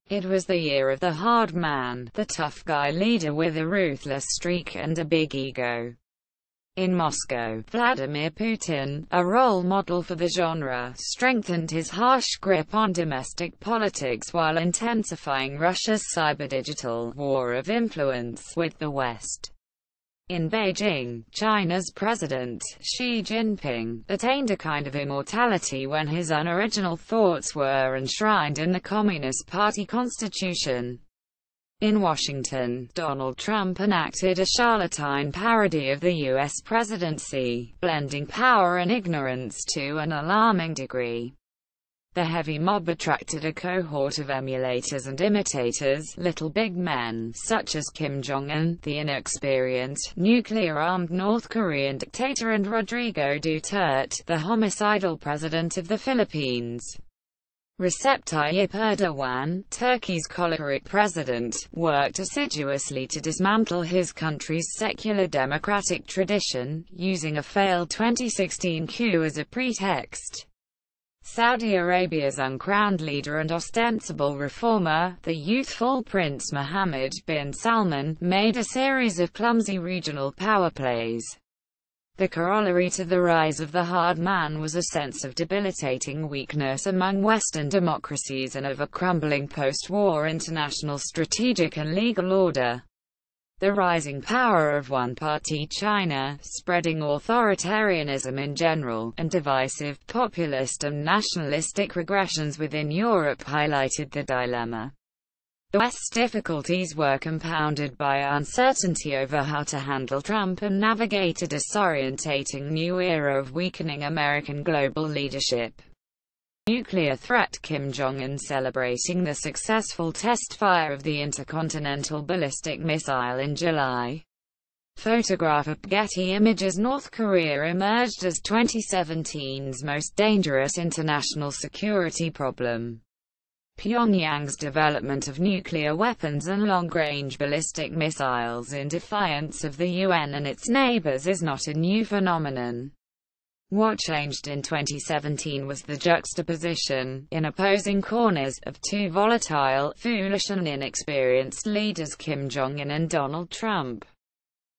It was the year of the hard man, the tough guy leader with a ruthless streak and a big ego. In Moscow, Vladimir Putin, a role model for the genre, strengthened his harsh grip on domestic politics while intensifying Russia's cyber-digital war of influence with the West. In Beijing, China's President, Xi Jinping, attained a kind of immortality when his unoriginal thoughts were enshrined in the Communist Party constitution. In Washington, Donald Trump enacted a charlatine parody of the U.S. presidency, blending power and ignorance to an alarming degree. The heavy mob attracted a cohort of emulators and imitators, little big men, such as Kim Jong-un, the inexperienced, nuclear-armed North Korean dictator, and Rodrigo Duterte, the homicidal president of the Philippines. Recep Tayyip Erdogan, Turkey's choleric president, worked assiduously to dismantle his country's secular democratic tradition, using a failed 2016 coup as a pretext. Saudi Arabia's uncrowned leader and ostensible reformer, the youthful Prince Mohammed bin Salman, made a series of clumsy regional power plays. The corollary to the rise of the hard man was a sense of debilitating weakness among Western democracies and of a crumbling post-war international strategic and legal order. The rising power of one-party China, spreading authoritarianism in general, and divisive, populist and nationalistic regressions within Europe highlighted the dilemma. The West's difficulties were compounded by uncertainty over how to handle Trump and navigate a disorientating new era of weakening American global leadership. Nuclear threat. Kim Jong-un celebrating the successful test fire of the intercontinental ballistic missile in July. Photograph of Getty Images. North Korea emerged as 2017's most dangerous international security problem. Pyongyang's development of nuclear weapons and long-range ballistic missiles in defiance of the UN and its neighbors is not a new phenomenon. What changed in 2017 was the juxtaposition, in opposing corners, of two volatile, foolish and inexperienced leaders, Kim Jong-un and Donald Trump.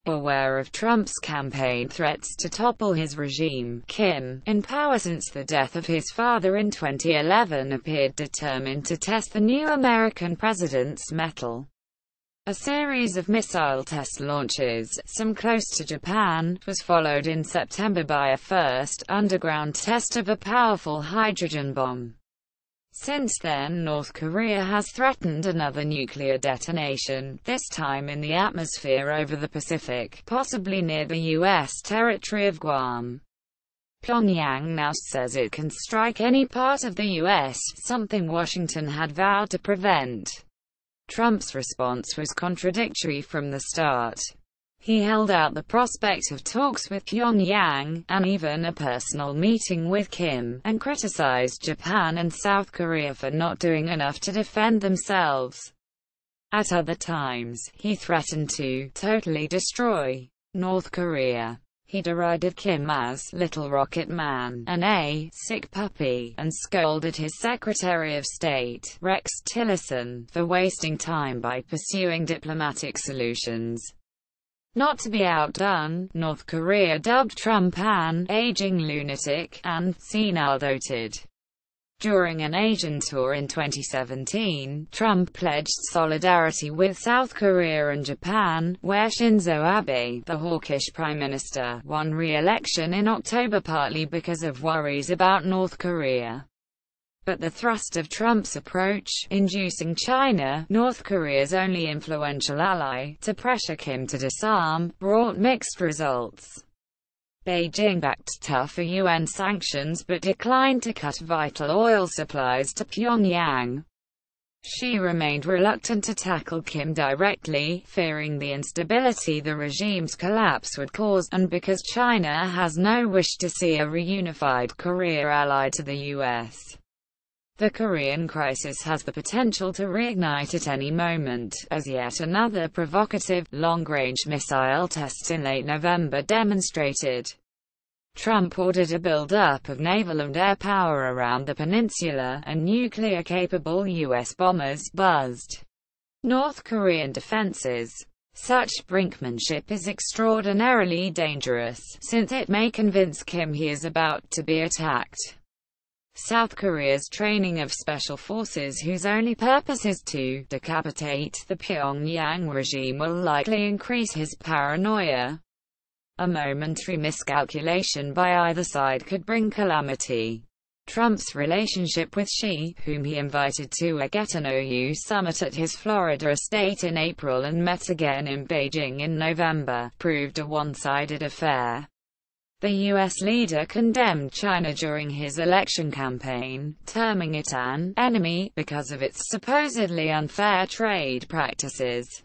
Aware of Trump's campaign threats to topple his regime, Kim, in power since the death of his father in 2011, appeared determined to test the new American president's mettle. A series of missile test launches, some close to Japan, was followed in September by a first, underground test of a powerful hydrogen bomb. Since then, North Korea has threatened another nuclear detonation, this time in the atmosphere over the Pacific, possibly near the U.S. territory of Guam. Pyongyang now says it can strike any part of the U.S., something Washington had vowed to prevent. Trump's response was contradictory from the start. He held out the prospect of talks with Pyongyang, and even a personal meeting with Kim, and criticized Japan and South Korea for not doing enough to defend themselves. At other times, he threatened to totally destroy North Korea. He derided Kim as "Little Rocket Man" and a "sick puppy," and scolded his Secretary of State, Rex Tillerson, for wasting time by pursuing diplomatic solutions. Not to be outdone, North Korea dubbed Trump an "aging lunatic" and "senile dotard." During an Asian tour in 2017, Trump pledged solidarity with South Korea and Japan, where Shinzo Abe, the hawkish prime minister, won re-election in October partly because of worries about North Korea. But the thrust of Trump's approach, inducing China, North Korea's only influential ally, to pressure Kim to disarm, brought mixed results. Beijing backed tougher UN sanctions but declined to cut vital oil supplies to Pyongyang. Xi remained reluctant to tackle Kim directly, fearing the instability the regime's collapse would cause, and because China has no wish to see a reunified Korea allied to the US. The Korean crisis has the potential to reignite at any moment, as yet another provocative, long-range missile test in late November demonstrated. Trump ordered a build-up of naval and air power around the peninsula, and nuclear-capable U.S. bombers buzzed North Korean defenses. Such brinkmanship is extraordinarily dangerous, since it may convince Kim he is about to be attacked. South Korea's training of special forces whose only purpose is to decapitate the Pyongyang regime will likely increase his paranoia. A momentary miscalculation by either side could bring calamity. Trump's relationship with Xi, whom he invited to a Get-to-Know-You summit at his Florida estate in April and met again in Beijing in November, proved a one-sided affair. The U.S. leader condemned China during his election campaign, terming it an enemy because of its supposedly unfair trade practices.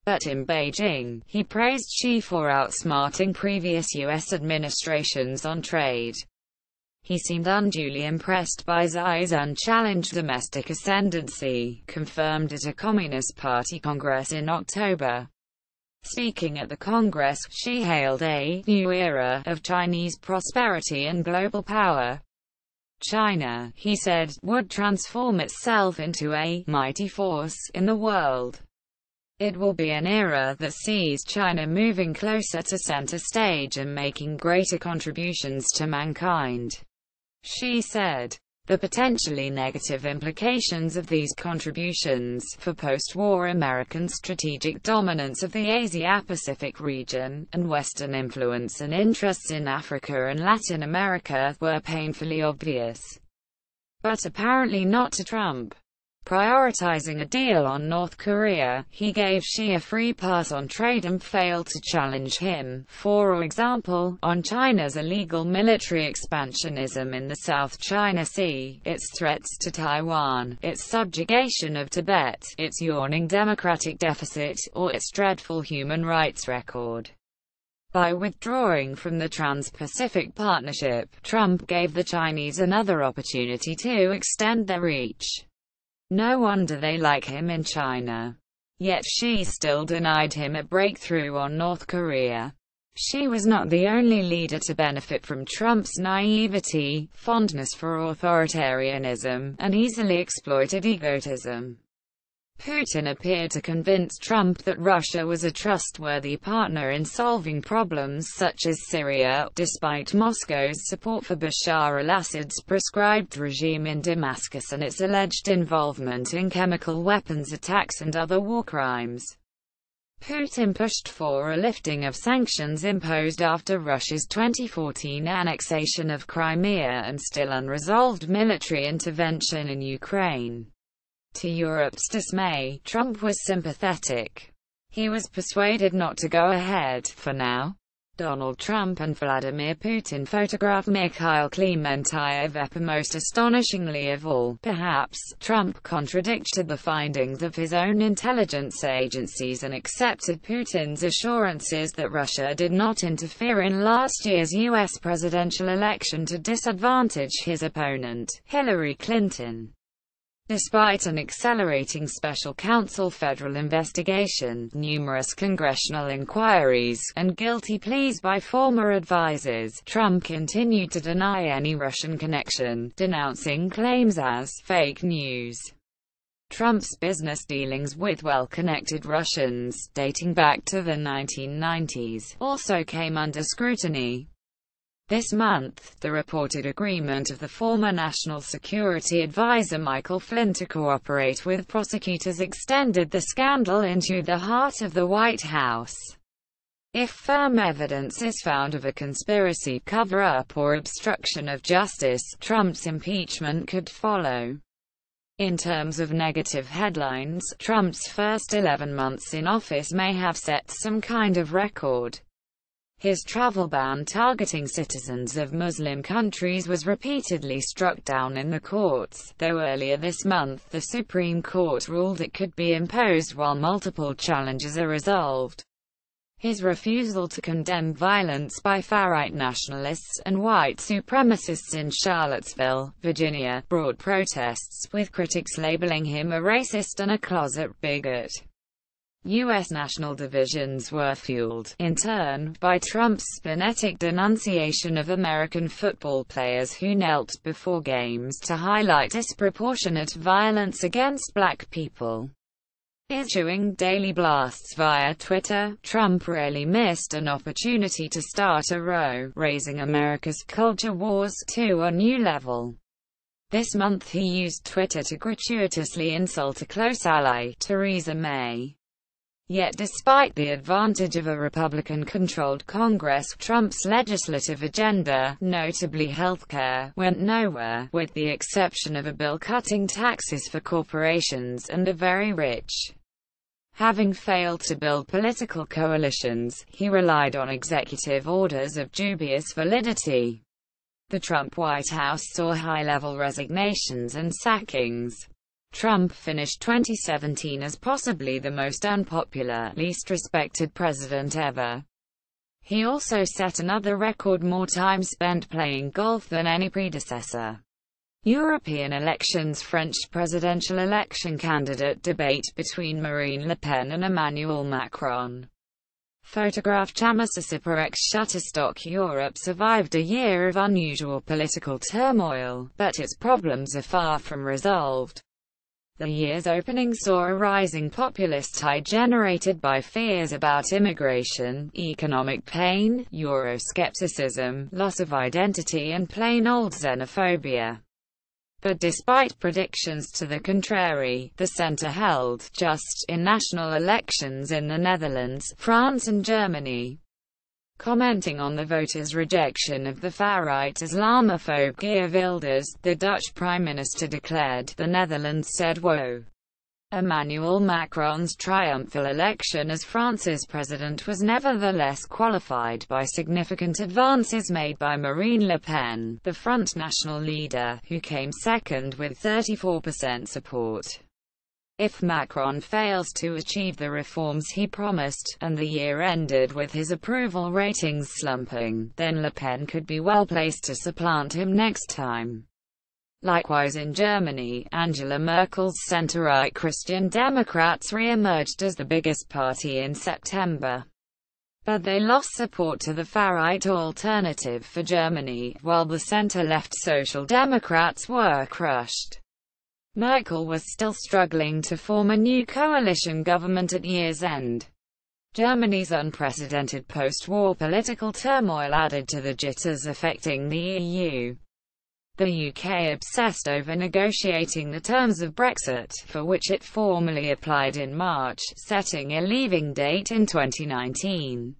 But in Beijing, he praised Xi for outsmarting previous U.S. administrations on trade. He seemed unduly impressed by Xi's unchallenged domestic ascendancy, confirmed at a Communist Party Congress in October. Speaking at the Congress, Xi hailed a new era of Chinese prosperity and global power. China, he said, would transform itself into a mighty force in the world. It will be an era that sees China moving closer to center stage and making greater contributions to mankind. Xi said. The potentially negative implications of these contributions for post-war American strategic dominance of the Asia-Pacific region, and Western influence and interests in Africa and Latin America, were painfully obvious. But apparently not to Trump. Prioritizing a deal on North Korea, he gave Xi a free pass on trade and failed to challenge him, for example, on China's illegal military expansionism in the South China Sea, its threats to Taiwan, its subjugation of Tibet, its yawning democratic deficit, or its dreadful human rights record. By withdrawing from the Trans-Pacific Partnership, Trump gave the Chinese another opportunity to extend their reach. No wonder they like him in China. Yet Xi still denied him a breakthrough on North Korea. Xi was not the only leader to benefit from Trump's naivety, fondness for authoritarianism, and easily exploited egotism. Putin appeared to convince Trump that Russia was a trustworthy partner in solving problems such as Syria, despite Moscow's support for Bashar al-Assad's prescribed regime in Damascus and its alleged involvement in chemical weapons attacks and other war crimes. Putin pushed for a lifting of sanctions imposed after Russia's 2014 annexation of Crimea and still unresolved military intervention in Ukraine. To Europe's dismay, Trump was sympathetic. He was persuaded not to go ahead, for now. Donald Trump and Vladimir Putin photographed Mikhail Clementyev. Most astonishingly of all, perhaps, Trump contradicted the findings of his own intelligence agencies and accepted Putin's assurances that Russia did not interfere in last year's U.S. presidential election to disadvantage his opponent, Hillary Clinton. Despite an accelerating special counsel federal investigation, numerous congressional inquiries, and guilty pleas by former advisers, Trump continued to deny any Russian connection, denouncing claims as fake news. Trump's business dealings with well-connected Russians, dating back to the 1990s, also came under scrutiny. This month, the reported agreement of the former National Security Advisor Michael Flynn to cooperate with prosecutors extended the scandal into the heart of the White House. If firm evidence is found of a conspiracy, cover-up, or obstruction of justice, Trump's impeachment could follow. In terms of negative headlines, Trump's first 11 months in office may have set some kind of record. His travel ban targeting citizens of Muslim countries was repeatedly struck down in the courts, though earlier this month the Supreme Court ruled it could be imposed while multiple challenges are resolved. His refusal to condemn violence by far-right nationalists and white supremacists in Charlottesville, Virginia, brought protests, with critics labeling him a racist and a closet bigot. U.S. national divisions were fueled, in turn, by Trump's splenetic denunciation of American football players who knelt before games to highlight disproportionate violence against black people. Issuing daily blasts via Twitter, Trump rarely missed an opportunity to start a row, raising America's culture wars to a new level. This month he used Twitter to gratuitously insult a close ally, Theresa May. Yet despite the advantage of a Republican-controlled Congress, Trump's legislative agenda, notably healthcare, went nowhere, with the exception of a bill cutting taxes for corporations and the very rich. Having failed to build political coalitions, he relied on executive orders of dubious validity. The Trump White House saw high-level resignations and sackings. Trump finished 2017 as possibly the most unpopular, least respected president ever. He also set another record: more time spent playing golf than any predecessor. European elections. French presidential election candidate debate between Marine Le Pen and Emmanuel Macron. Photograph. Shutterstock. Europe survived a year of unusual political turmoil, but its problems are far from resolved. The year's opening saw a rising populist tide generated by fears about immigration, economic pain, Euroscepticism, loss of identity and plain old xenophobia. But despite predictions to the contrary, the centre held just in national elections in the Netherlands, France and Germany. Commenting on the voters' rejection of the far-right Islamophobe Geert Wilders, the Dutch Prime Minister declared, "The Netherlands said whoa." Emmanuel Macron's triumphal election as France's president was nevertheless qualified by significant advances made by Marine Le Pen, the Front National leader, who came second with 34% support. If Macron fails to achieve the reforms he promised, and the year ended with his approval ratings slumping, then Le Pen could be well placed to supplant him next time. Likewise in Germany, Angela Merkel's centre-right Christian Democrats re-emerged as the biggest party in September. But they lost support to the far-right Alternative for Germany, while the centre-left Social Democrats were crushed. Merkel was still struggling to form a new coalition government at year's end. Germany's unprecedented post-war political turmoil added to the jitters affecting the EU. The UK obsessed over negotiating the terms of Brexit, for which it formally applied in March, setting a leaving date in 2019.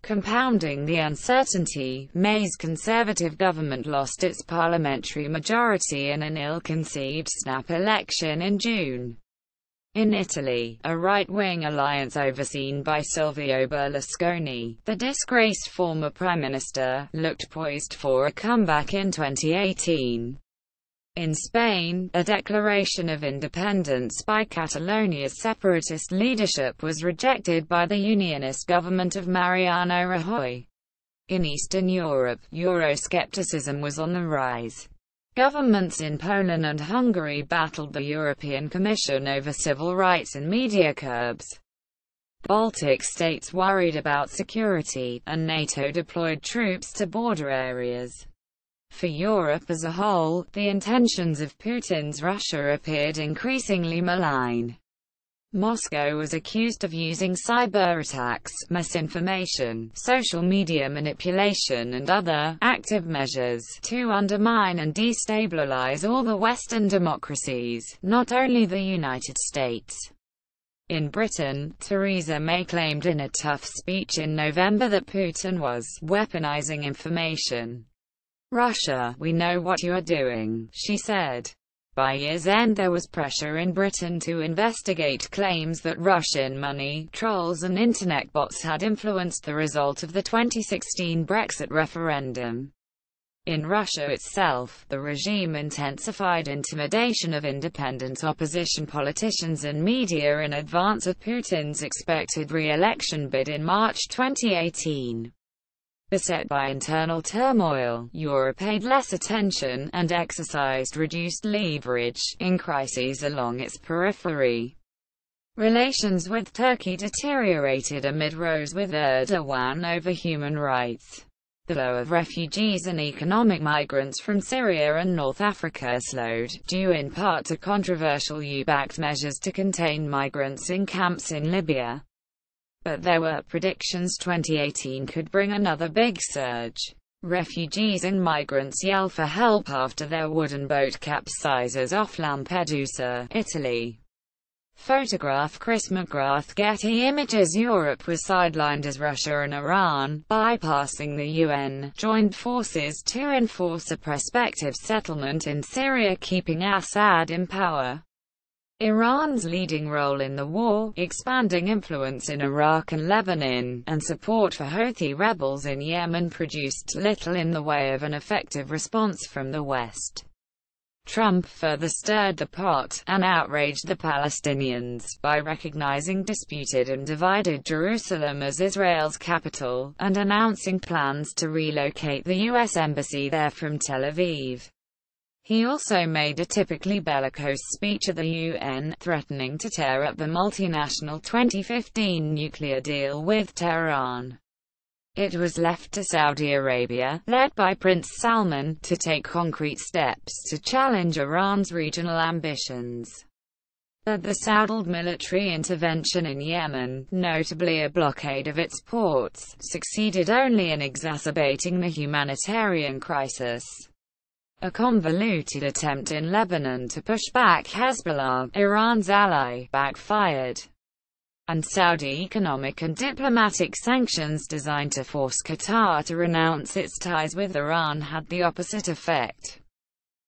Compounding the uncertainty, May's Conservative government lost its parliamentary majority in an ill-conceived snap election in June. In Italy, a right-wing alliance overseen by Silvio Berlusconi, the disgraced former prime minister, looked poised for a comeback in 2018. In Spain, a declaration of independence by Catalonia's separatist leadership was rejected by the unionist government of Mariano Rajoy. In Eastern Europe, Euroscepticism was on the rise. Governments in Poland and Hungary battled the European Commission over civil rights and media curbs. Baltic states worried about security, and NATO deployed troops to border areas. For Europe as a whole, the intentions of Putin's Russia appeared increasingly malign. Moscow was accused of using cyber attacks, misinformation, social media manipulation and other active measures to undermine and destabilize all the Western democracies, not only the United States. In Britain, Theresa May claimed in a tough speech in November that Putin was weaponizing information. "Russia, we know what you are doing," she said. By year's end there was pressure in Britain to investigate claims that Russian money, trolls and internet bots had influenced the result of the 2016 Brexit referendum. In Russia itself, the regime intensified intimidation of independent opposition politicians and media in advance of Putin's expected re-election bid in March 2018. Beset by internal turmoil, Europe paid less attention, and exercised reduced leverage, in crises along its periphery. Relations with Turkey deteriorated amid rows with Erdogan over human rights. The flow of refugees and economic migrants from Syria and North Africa slowed, due in part to controversial EU-backed measures to contain migrants in camps in Libya. But there were predictions 2018 could bring another big surge. Refugees and migrants yell for help after their wooden boat capsizes off Lampedusa, Italy. Photograph Chris McGrath. Getty Images. Europe was sidelined as Russia and Iran, bypassing the UN, joined forces to enforce a prospective settlement in Syria, keeping Assad in power. Iran's leading role in the war, expanding influence in Iraq and Lebanon, and support for Houthi rebels in Yemen produced little in the way of an effective response from the West. Trump further stirred the pot, and outraged the Palestinians, by recognizing disputed and divided Jerusalem as Israel's capital, and announcing plans to relocate the U.S. embassy there from Tel Aviv. He also made a typically bellicose speech at the UN, threatening to tear up the multinational 2015 nuclear deal with Tehran. It was left to Saudi Arabia, led by Prince Salman, to take concrete steps to challenge Iran's regional ambitions. But the Saudi military intervention in Yemen, notably a blockade of its ports, succeeded only in exacerbating the humanitarian crisis. A convoluted attempt in Lebanon to push back Hezbollah, Iran's ally, backfired. And Saudi economic and diplomatic sanctions designed to force Qatar to renounce its ties with Iran had the opposite effect.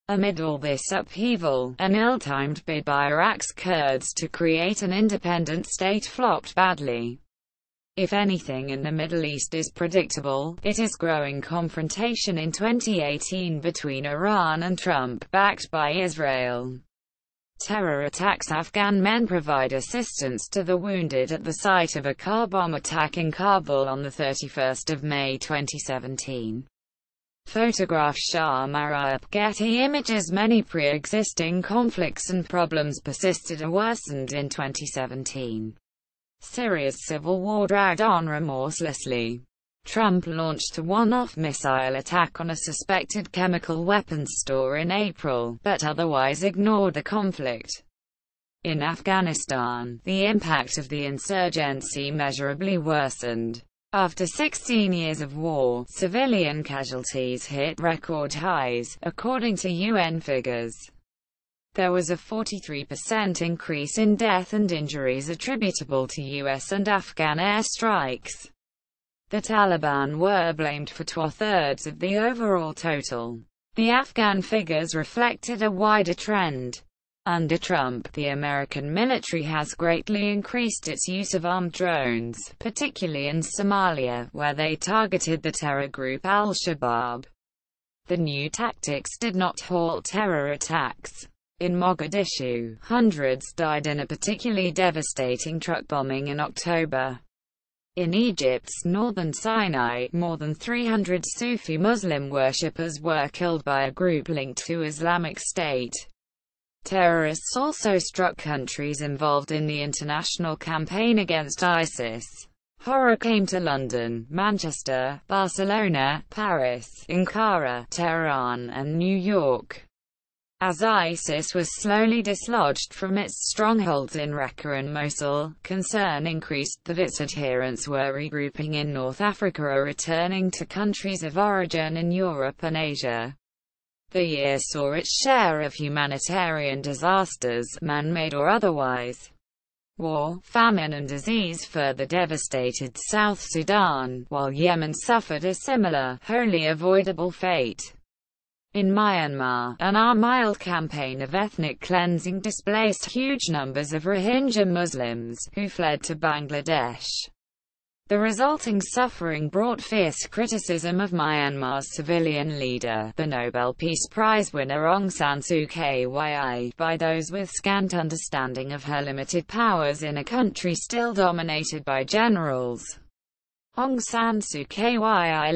Amid all this upheaval, an ill-timed bid by Iraq's Kurds to create an independent state flopped badly. If anything in the Middle East is predictable, it is growing confrontation in 2018 between Iran and Trump, backed by Israel. Terror attacks. Afghan men provide assistance to the wounded at the site of a car bomb attack in Kabul on 31 May 2017. Photograph Shah Marab. Getty Images. Many pre-existing conflicts and problems persisted or worsened in 2017. Syria's civil war dragged on remorselessly. Trump launched a one-off missile attack on a suspected chemical weapons store in April, but otherwise ignored the conflict. In Afghanistan, the impact of the insurgency measurably worsened. After 16 years of war, civilian casualties hit record highs, according to UN figures. There was a 43% increase in death and injuries attributable to US and Afghan airstrikes. The Taliban were blamed for 2/3 of the overall total. The Afghan figures reflected a wider trend. Under Trump, the American military has greatly increased its use of armed drones, particularly in Somalia, where they targeted the terror group Al-Shabaab. The new tactics did not halt terror attacks. In Mogadishu, hundreds died in a particularly devastating truck bombing in October. In Egypt's northern Sinai, more than 300 Sufi Muslim worshippers were killed by a group linked to Islamic State. Terrorists also struck countries involved in the international campaign against ISIS. Horror came to London, Manchester, Barcelona, Paris, Ankara, Tehran, and New York. As ISIS was slowly dislodged from its strongholds in Raqqa and Mosul, concern increased that its adherents were regrouping in North Africa or returning to countries of origin in Europe and Asia. The year saw its share of humanitarian disasters, man-made or otherwise. War, famine and disease further devastated South Sudan, while Yemen suffered a similar, wholly avoidable fate. In Myanmar, an mild campaign of ethnic cleansing displaced huge numbers of Rohingya Muslims, who fled to Bangladesh. The resulting suffering brought fierce criticism of Myanmar's civilian leader, the Nobel Peace Prize winner Aung San Suu Kyi, by those with scant understanding of her limited powers in a country still dominated by generals. Aung San Suu Kyi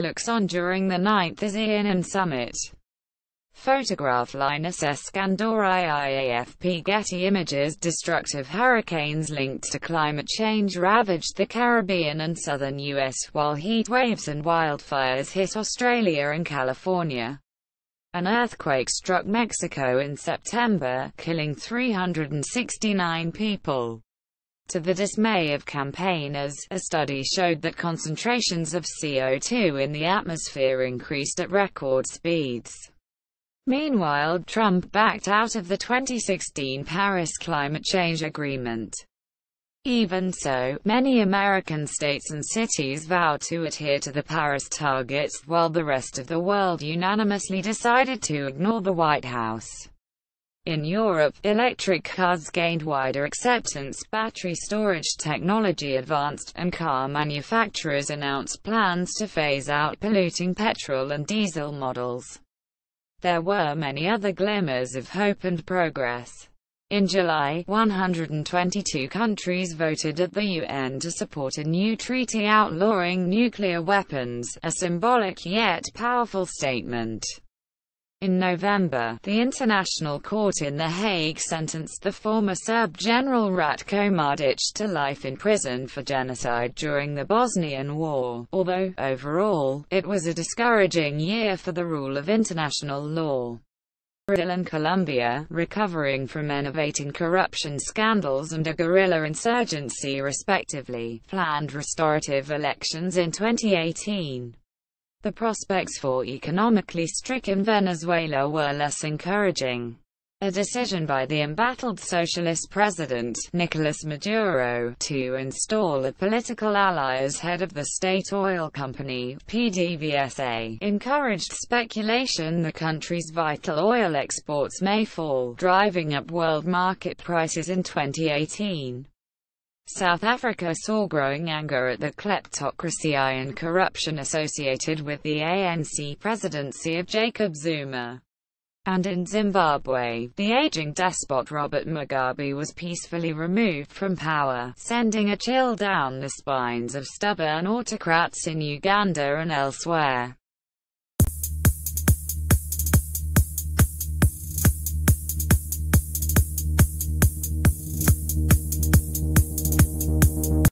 looks on during the 9th ASEAN summit. Photograph Linus Escandori IAFP Getty Images. Destructive hurricanes linked to climate change ravaged the Caribbean and southern U.S., while heat waves and wildfires hit Australia and California. An earthquake struck Mexico in September, killing 369 people. To the dismay of campaigners, a study showed that concentrations of CO2 in the atmosphere increased at record speeds. Meanwhile, Trump backed out of the 2016 Paris climate change agreement. Even so, many American states and cities vowed to adhere to the Paris targets, while the rest of the world unanimously decided to ignore the White House. In Europe, electric cars gained wider acceptance, battery storage technology advanced, and car manufacturers announced plans to phase out polluting petrol and diesel models. There were many other glimmers of hope and progress. In July, 122 countries voted at the UN to support a new treaty outlawing nuclear weapons, a symbolic yet powerful statement. In November, the International Court in The Hague sentenced the former Serb general Ratko Mladic to life in prison for genocide during the Bosnian War, although, overall, it was a discouraging year for the rule of international law. Brazil and Colombia, recovering from enervating corruption scandals and a guerrilla insurgency respectively, planned restorative elections in 2018. The prospects for economically stricken Venezuela were less encouraging. A decision by the embattled socialist president, Nicolas Maduro, to install a political ally as head of the state oil company, PDVSA, encouraged speculation the country's vital oil exports may fall, driving up world market prices in 2018. South Africa saw growing anger at the kleptocracy and corruption associated with the ANC presidency of Jacob Zuma. And in Zimbabwe, the aging despot Robert Mugabe was peacefully removed from power, sending a chill down the spines of stubborn autocrats in Uganda and elsewhere.